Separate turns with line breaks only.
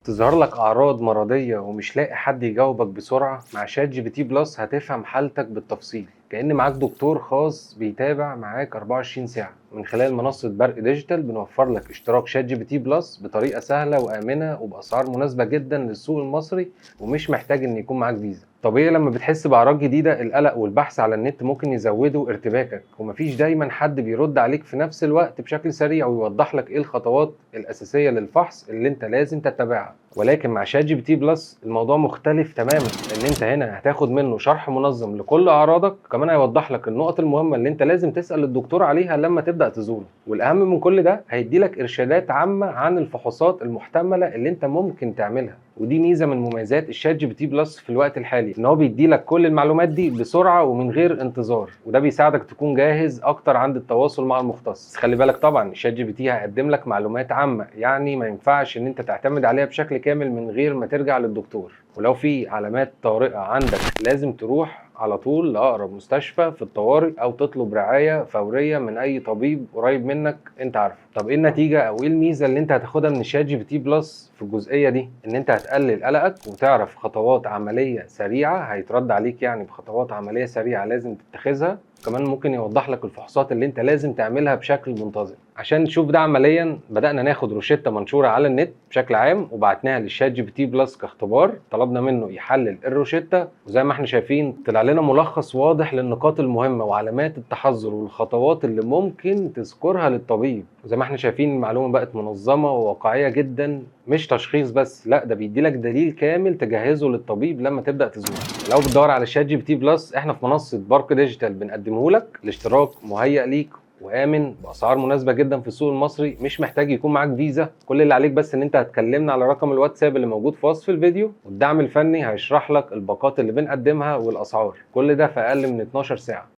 تظهر لك أعراض مرضية ومش لاقي حد يجاوبك بسرعة، مع شات جي بي تي بلس هتفهم حالتك بالتفصيل كأن معاك دكتور خاص بيتابع معاك 24 ساعة. من خلال منصة برق ديجيتال بنوفر لك اشتراك شات جي بي تي بلس بطريقة سهلة وآمنة وبأسعار مناسبة جدا للسوق المصري، ومش محتاج إن يكون معاك فيزا. طبيعي لما بتحس بأعراض جديدة القلق والبحث على النت ممكن يزودوا ارتباكك، ومفيش دايما حد بيرد عليك في نفس الوقت بشكل سريع ويوضح لك ايه الخطوات الأساسية للفحص اللي انت لازم تتبعها. ولكن مع شات جي بي تي بلس الموضوع مختلف تماما، لان انت هنا هتاخد منه شرح منظم لكل اعراضك، كمان هيوضح لك النقط المهمه اللي انت لازم تسال الدكتور عليها لما تبدا تزوره. والاهم من كل ده هيدي لك ارشادات عامه عن الفحوصات المحتمله اللي انت ممكن تعملها. ودي ميزه من مميزات الشات جي بي تي بلس في الوقت الحالي، ان هو بيدي لك كل المعلومات دي بسرعه ومن غير انتظار، وده بيساعدك تكون جاهز اكتر عند التواصل مع المختص. بس خلي بالك طبعا الشات جي بي تي هيقدم لك معلومات عامه، يعني ما ينفعش ان انت تعتمد عليها بشكل كامل من غير ما ترجع للدكتور. ولو في علامات طارئة عندك لازم تروح على طول لأقرب مستشفى في الطوارئ أو تطلب رعاية فورية من أي طبيب قريب منك أنت عارفه. طب إيه النتيجة أو إيه الميزة اللي أنت هتاخدها من شات جي بي تي بلس في الجزئية دي؟ إن أنت هتقلل قلقك وتعرف خطوات عملية سريعة هيترد عليك، يعني بخطوات عملية سريعة لازم تتخذها. كمان ممكن يوضح لك الفحوصات اللي انت لازم تعملها بشكل منتظم. عشان نشوف ده عمليا بدأنا ناخد روشتة منشورة على النت بشكل عام وبعتناها للشات جي بي تي بلس كاختبار، طلبنا منه يحلل الروشتة، وزي ما احنا شايفين طلع لنا ملخص واضح للنقاط المهمة وعلامات التحذر والخطوات اللي ممكن تذكرها للطبيب. وزي ما احنا شايفين المعلومة بقت منظمة وواقعية جدا، مش تشخيص بس، لا ده بيديلك دليل كامل تجهزه للطبيب لما تبدأ تزوره. لو بتدور على شات جي بي تي بلس احنا في منصة برق ديجيتال بنقدمه لك، الاشتراك مهيأ ليك وآمن بأسعار مناسبة جدا في السوق المصري، مش محتاج يكون معاك فيزا. كل اللي عليك بس ان انت هتكلمنا على رقم الواتساب اللي موجود في وصف الفيديو، والدعم الفني هيشرح لك الباقات اللي بنقدمها والأسعار، كل ده في أقل من 12 ساعة.